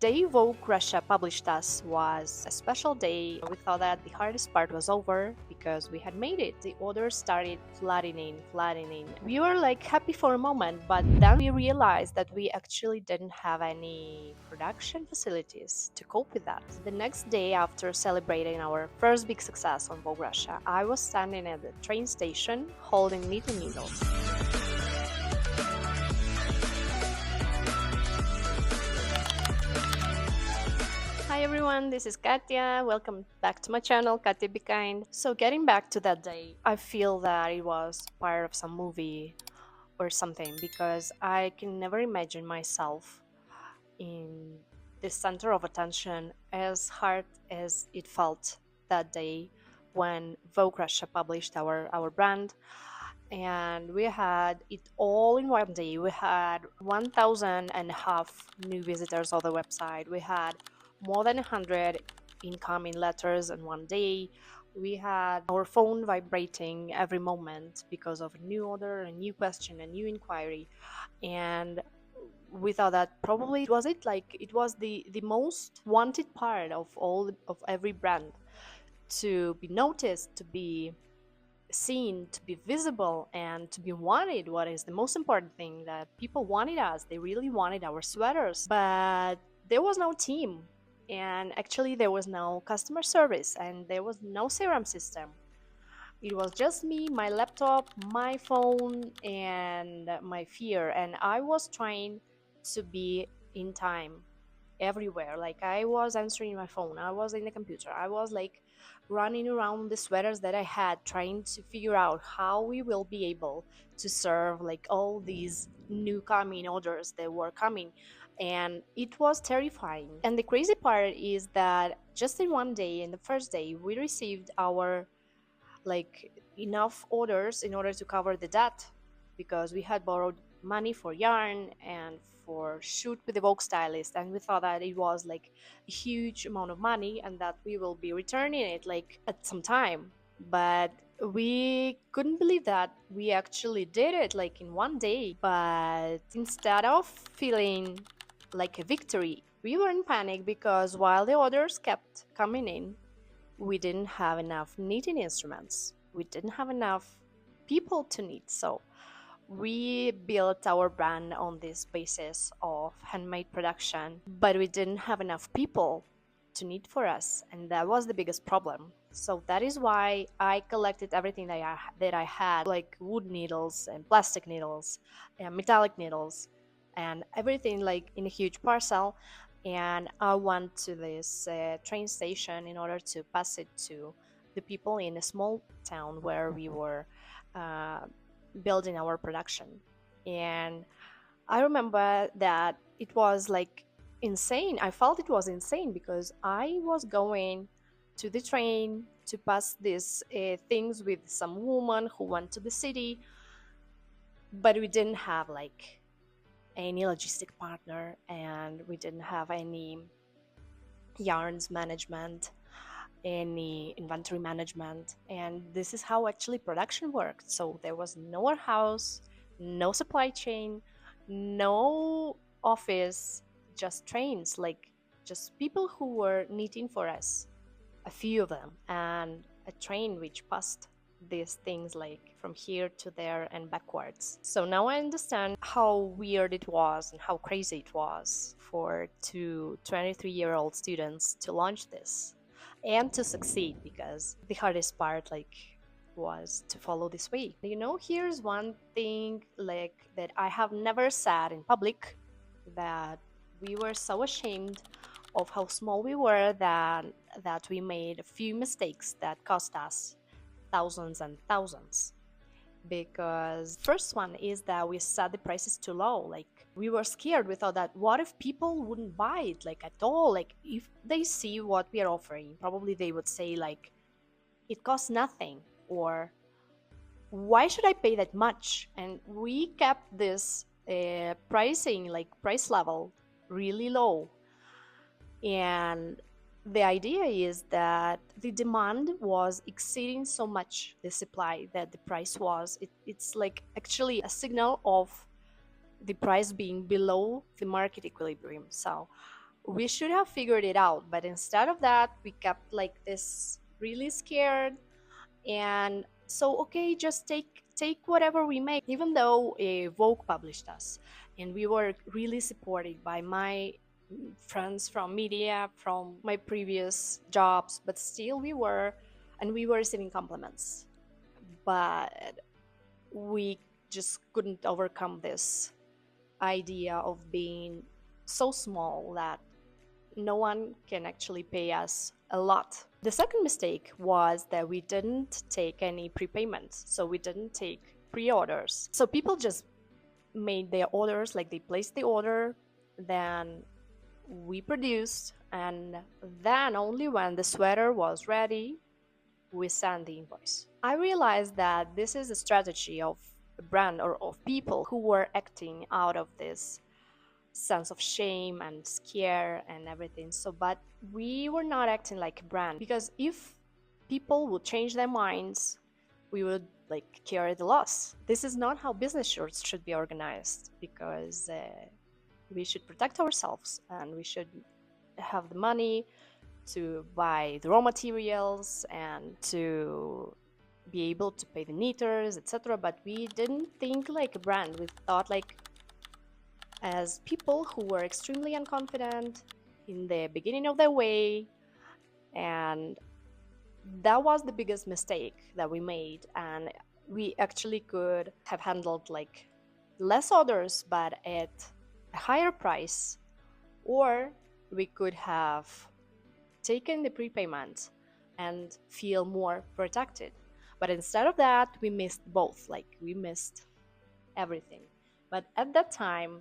day Vogue Russia published us was a special day. We thought that the hardest part was over because we had made it. The orders started flooding in. We were like happy for a moment, but then we realized that we actually didn't have any production facilities to cope with that. The next day, after celebrating our first big success on Vogue Russia, I was standing at the train station holding knitting needles. Hi everyone, this is Katya. Welcome back to my channel, Katya Be Kind. So getting back to that day, I feel that it was part of some movie or something because I can never imagine myself in the center of attention as hard as it felt that day when Vogue Russia published our brand. And we had it all in one day. We had 1,500 new visitors on the website. We had more than 100 incoming letters in one day. We had our phone vibrating every moment because of a new order, a new question, a new inquiry. And we thought that probably it was the most wanted part of every brand, to be noticed, to be seen, to be visible, and to be wanted. What is the most important thing? That people wanted us. They really wanted our sweaters, but there was no team, and actually there was no customer service, and there was no CRM system. It was just me, my laptop, my phone, and my fear. And I was trying to be in time everywhere. Like, I was answering my phone, I was in the computer, I was like running around the sweaters that I had, trying to figure out how we will be able to serve like all these new coming orders that were coming. And it was terrifying. And the crazy part is that just in one day, in the first day, we received our like enough orders in order to cover the debt, because we had borrowed money for yarn and for shoot with the Vogue stylist, and we thought that it was like a huge amount of money and that we will be returning it like at some time. But we couldn't believe that we actually did it like in one day. But instead of feeling like a victory, we were in panic, because while the orders kept coming in, we didn't have enough knitting instruments. We didn't have enough people to knit. So we built our brand on this basis of handmade production, but we didn't have enough people to knit for us, and that was the biggest problem. So that is why I collected everything that I had, like wood needles and plastic needles and metallic needles and everything, like in a huge parcel. And I went to this train station in order to pass it to the people in a small town where we were uh, building our production. And I remember that it was like insane. I felt it was insane because I was going to the train to pass these things with some woman who went to the city, but we didn't have like any logistic partner, and we didn't have any yarns management, any inventory management. And this is how actually production worked. So there was no warehouse, no supply chain, no office, just trains, like just people who were knitting for us, a few of them, and a train which passed these things like from here to there and backwards. So now I understand how weird it was and how crazy it was for two 23-year-old students to launch this and to succeed, because the hardest part like was to follow this way. You know, here's one thing like that I have never said in public, that we were so ashamed of how small we were that we made a few mistakes that cost us thousands and thousands. Because first one is that we set the prices too low. Like, we were scared. We thought that what if people wouldn't buy it like at all? Like, if they see what we are offering, probably they would say like it costs nothing, or why should I pay that much? And we kept this pricing, like price level, really low. And the idea is that the demand was exceeding so much the supply that the price was, it's like actually a signal of the price being below the market equilibrium. So We should have figured it out, but instead of that, we kept like this really scared. And so, okay, just take whatever we make, even though Vogue published us, and we were really supported by my friends from media, from my previous jobs, but still we were receiving compliments, but we just couldn't overcome this idea of being so small that no one can actually pay us a lot. The second mistake was that we didn't take any prepayments, so we didn't take pre-orders. So people just made their orders, like they placed the order, then we produced, and then only when the sweater was ready, we sent the invoice. I realized that this is a strategy of a brand or of people who were acting out of this sense of shame and scare and everything. So, but we were not acting like a brand, because if people would change their minds, we would like carry the loss. This is not how business should be organized, because we should protect ourselves and we should have the money to buy the raw materials and to be able to pay the knitters, etc. But we didn't think like a brand. We thought like as people who were extremely unconfident in the beginning of their way, and that was the biggest mistake that we made. And we actually could have handled like less orders but at a higher price, or we could have taken the prepayment and feel more protected. But instead of that, we missed both, like we missed everything. But at that time,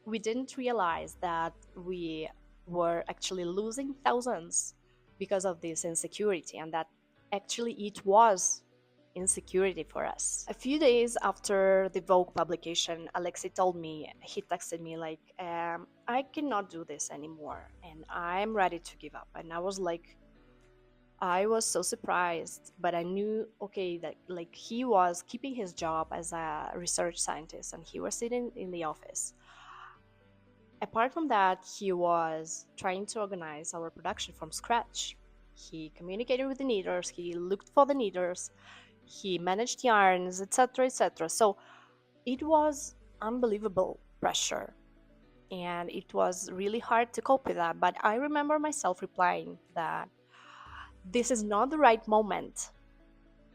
we didn't realize that we were actually losing thousands because of this insecurity, and that actually it was insecurity for us. A few days after the Vogue publication, Alexei told me, he texted me like, I cannot do this anymore and I'm ready to give up. And I was like, I was so surprised, but I knew, okay, that like he was keeping his job as a research scientist and he was sitting in the office. Apart from that, he was trying to organize our production from scratch. He communicated with the knitters, he looked for the knitters, he managed yarns, etc., etc. So it was unbelievable pressure, and it was really hard to cope with that. But I remember myself replying that this is not the right moment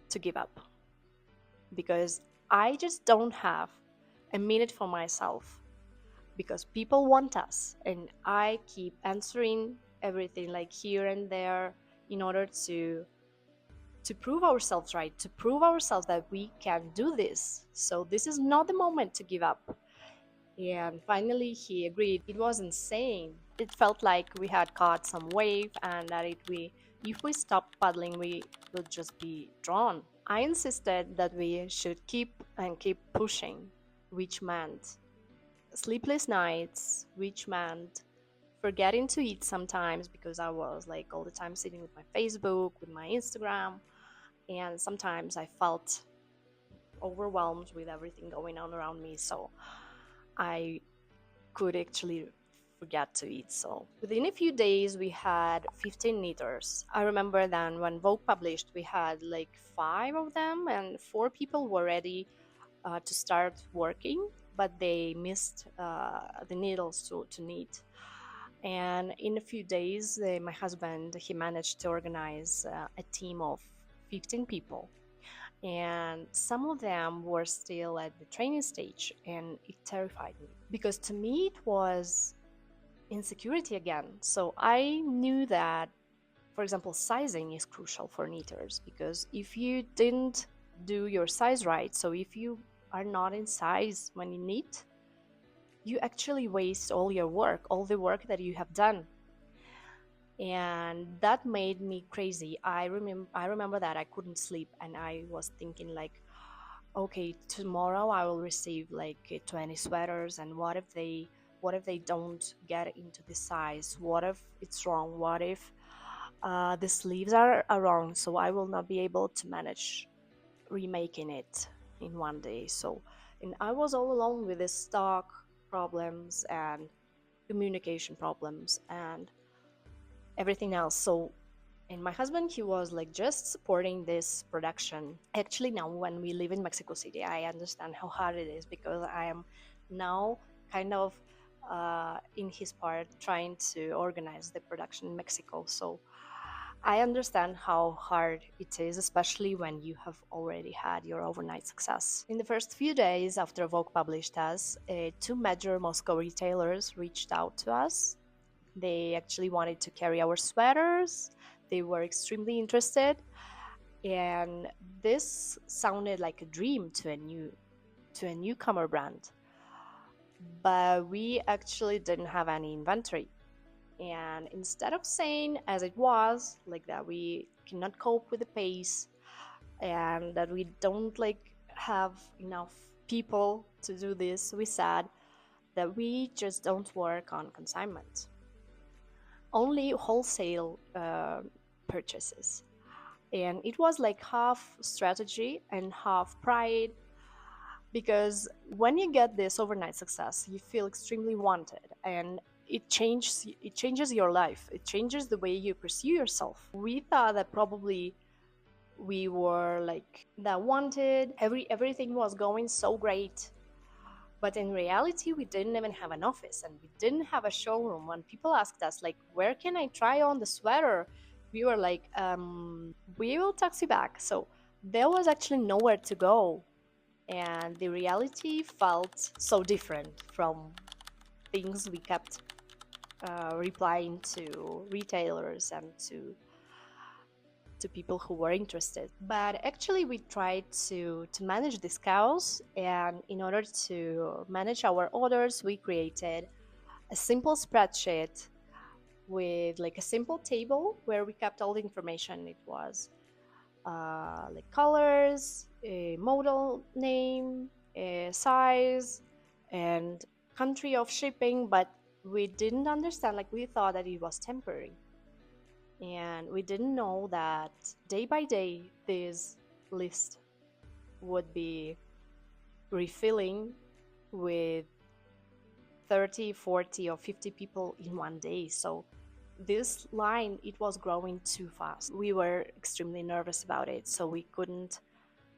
to give up, because I just don't have a minute for myself, because people want us and I keep answering everything like here and there in order to prove ourselves right, to prove ourselves that we can do this. So this is not the moment to give up. And finally he agreed. It was insane. It felt like we had caught some wave and that if we stopped paddling we would just be drawn. I insisted that we should keep and keep pushing, which meant sleepless nights, which meant forgetting to eat sometimes, because I was like all the time sitting with my Facebook, with my Instagram, and sometimes I felt overwhelmed with everything going on around me, so I could actually forget to eat. So within a few days we had 15 knitters. I remember then when Vogue published we had like 5 of them and 4 people were ready to start working, but they missed the needles to knit. And in a few days, my husband, he managed to organize a team of 15 people. And some of them were still at the training stage, and it terrified me. Because to me, it was insecurity again. So I knew that, for example, sizing is crucial for knitters, because if you didn't do your size right, so if you are not in size when you knit, you actually waste all your work, all the work that you have done. And that made me crazy. I remember that I couldn't sleep and I was thinking like, okay, tomorrow I will receive like 20 sweaters, and what if they don't get into the size? What if it's wrong? What if the sleeves are wrong? So I will not be able to manage remaking it in one day. So, and I was all alone with the stock problems, and communication problems, and everything else. So, and my husband, he was like just supporting this production. Actually, now when we live in Mexico City, I understand how hard it is, because I am now kind of in his part trying to organize the production in Mexico. So I understand how hard it is, especially when you have already had your overnight success. In the first few days after Vogue published us, two major Moscow retailers reached out to us. They actually wanted to carry our sweaters. They were extremely interested, and this sounded like a dream to a newcomer brand. But we actually didn't have any inventory. And instead of saying as it was, like that we cannot cope with the pace and that we don't like have enough people to do this, we said that we just don't work on consignment, only wholesale purchases. And it was like half strategy and half pride, because when you get this overnight success, you feel extremely wanted, and it changes your life. It changes the way you pursue yourself. We thought that probably we were like that wanted, everything was going so great. But in reality, we didn't even have an office, and we didn't have a showroom. When people asked us, like, where can I try on the sweater? We were like, we will taxi back. So there was actually nowhere to go. And the reality felt so different from things we kept replying to retailers and to people who were interested. But actually, we tried to manage this chaos, and in order to manage our orders, we created a simple spreadsheet with like a simple table where we kept all the information. It was like colors, a model name, a size, and country of shipping. But we didn't understand, like we thought that it was temporary. And we didn't know that day by day this list would be refilling with 30, 40, or 50 people in one day. So this line, it was growing too fast. We were extremely nervous about it, so we couldn't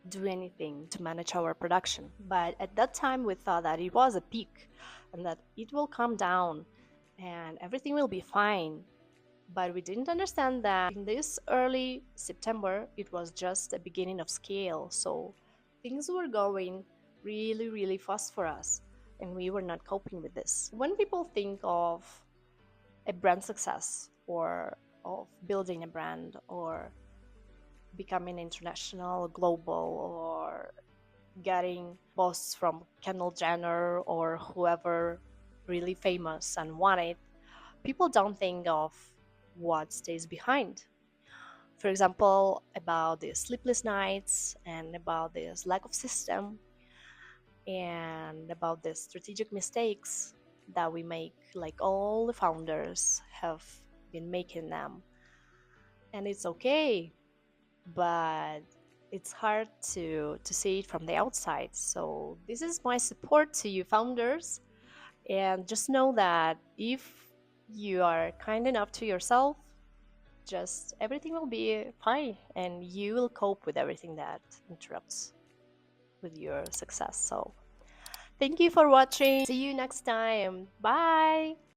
do anything to manage our production. But at that time, we thought that it was a peak and that it will calm down and everything will be fine. But we didn't understand that in this early September, it was just a beginning of scale. So things were going really, really fast for us, and we were not coping with this. When people think of a brand success, or of building a brand, or becoming international, global, or getting boss from Kendall Jenner or whoever really famous and wanted, people don't think of what stays behind. For example, about the sleepless nights, and about this lack of system, and about the strategic mistakes that we make, like all the founders have been making them. And it's okay, but it's hard to see it from the outside. So this is my support to you founders, and just know that if you are kind enough to yourself, just everything will be fine, and you will cope with everything that interrupts with your success. So thank you for watching. See you next time. Bye.